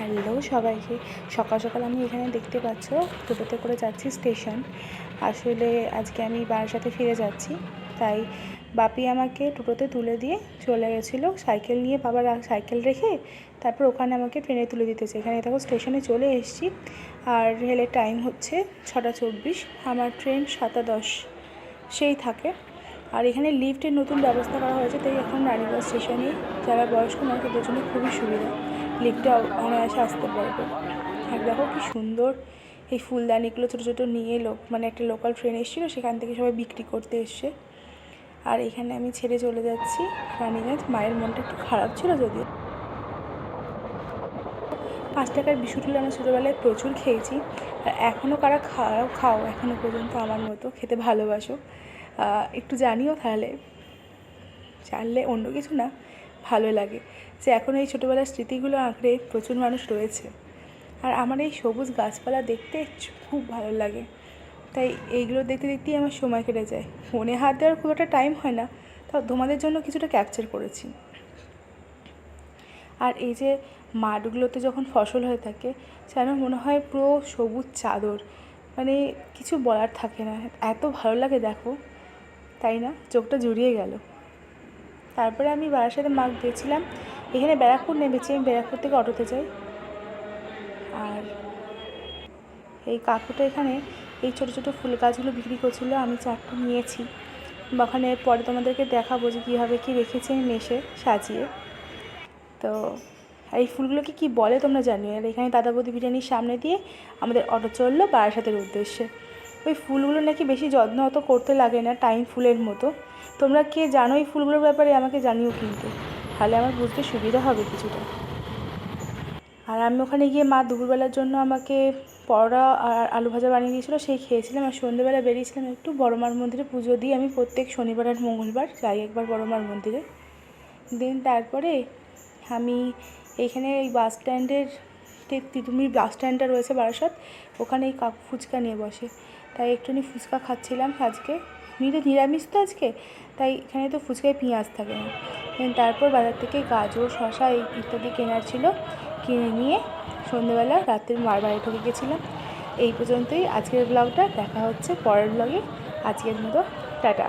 Hello সবাইকে। সকাল সকাল আমি এখানে দেখতে পাচ্ছ টোটোতে করে যাচ্ছি স্টেশন। আসলে আজকে আমি বারাসাতে ফিরে যাচ্ছি, তাই বাপি আমাকে টোটোতে তুলে দিয়ে চলে গেছিলো সাইকেল নিয়ে। বাবার সাইকেল রেখে তারপর ওখানে আমাকে ট্রেনে তুলে দিতেছে। এখানে দেখো স্টেশনে চলে এসেছি, আর রেলের টাইম হচ্ছে 6:24। আমার ট্রেন 7:10 সেই থাকে। আর এখানে লিফটের নতুন ব্যবস্থা করা হয়েছে, তাই এখন রানীগঞ্জ স্টেশনে যারা বয়স্ক মানুষ তাদের জন্য খুবই সুবিধা, লিফটে অনায়াসে আসতে পারবে। আর দেখো কি সুন্দর এই ফুলদানিগুলো ছোটো ছোটো নিয়ে মানে একটা লোকাল ট্রেন এসেছিলো, সেখান থেকে সবাই বিক্রি করতে এসছে। আর এখানে আমি ছেড়ে চলে যাচ্ছি রানীগঞ্জ। মায়ের মনটা একটু খারাপ ছিল, যদিও 5 টাকার বিস্কুটগুলো আমরা ছোটোবেলায় প্রচুর খেয়েছি। আর এখনও কারা খাও এখনও পর্যন্ত আমার মতো খেতে ভালোবাসো, একটু জানিও তাহলে। জানলে অন্য কিছু না, ভালো লাগে যে এখন এই ছোটোবেলার স্মৃতিগুলো আঁকড়ে প্রচুর মানুষ রয়েছে। আর আমার এই সবুজ গাছপালা দেখতে খুব ভালো লাগে, তাই এইগুলো দেখতে দেখতেই আমার সময় কেটে যায়। ফোনে হাত দেওয়ার খুব একটা টাইম হয় না, তাও তোমাদের জন্য কিছুটা ক্যাপচার করেছি। আর এই যে মাঠগুলোতে যখন ফসল হয়ে থাকে, যেন মনে হয় পুরো সবুজ চাদর, মানে কিছু বলার থাকে না, এত ভালো লাগে দেখো, তাই না? চোখটা জুড়িয়ে গেল। তারপরে আমি বারাসাতে মাছ দিয়েছিলাম। এখানে ব্যারাকপুর নেমেছি, আমি ব্যারাকপুর থেকে অটোতে যাই। আর এই কাকুটা এখানে এই ছোটো ছোটো ফুল গাছগুলো বিক্রি করছিলো, আমি 4টা নিয়েছি। ওখানে পরে তোমাদেরকে দেখাবো যে কীভাবে কী রেখেছি আমি মেশে সাজিয়ে। তো এই ফুলগুলোকে কী বলে তোমরা জানিও। আর এখানে দাদা বৌদি বিরিয়ানির সামনে দিয়ে আমাদের অটো চললো বারাসাতের উদ্দেশ্যে। ওই ফুলগুলো নাকি বেশি যত্ন অত করতে লাগে না, টাইম ফুলের মতো। তোমরা কে জানো এই ফুলগুলোর ব্যাপারে আমাকে জানিও কিন্তু, তাহলে আমার বুঝতে সুবিধা হবে কিছুটা। আর আমি ওখানে গিয়ে মা দুপুরবেলার জন্য আমাকে পরোটা আর আলু ভাজা বানিয়ে দিয়েছিলো, সেই খেয়েছিলাম। আর সন্ধ্যেবেলা বেরিয়েছিলাম একটু বড় মার মন্দিরে পুজো দিয়ে। আমি প্রত্যেক শনিবার আর মঙ্গলবার যাই একবার বড় মার মন্দিরে। দেন তারপরে আমি এইখানে এই বাস স্ট্যান্ডের তিতুমির বাস স্ট্যান্ডটা রয়েছে বারাসাত, ওখানে এই কাকু ফুচকা নিয়ে বসে, তাই একটুখানি ফুচকা খাচ্ছিলাম। আজকে নিরামিষ তো আজকে, তাই এখানে তো ফুচকায় পেঁয়াজ থাকে না। দেন তারপর বাজার থেকে গাজর শসা এই ইত্যাদি কেনার ছিল, কিনে নিয়ে সন্ধ্যেবেলা রাতের মার বাড়ি ঢুকে গেছিলাম। এই পর্যন্তই আজকের ব্লগটা, দেখা হচ্ছে পরের ব্লগে। আজকের মতো টাটা।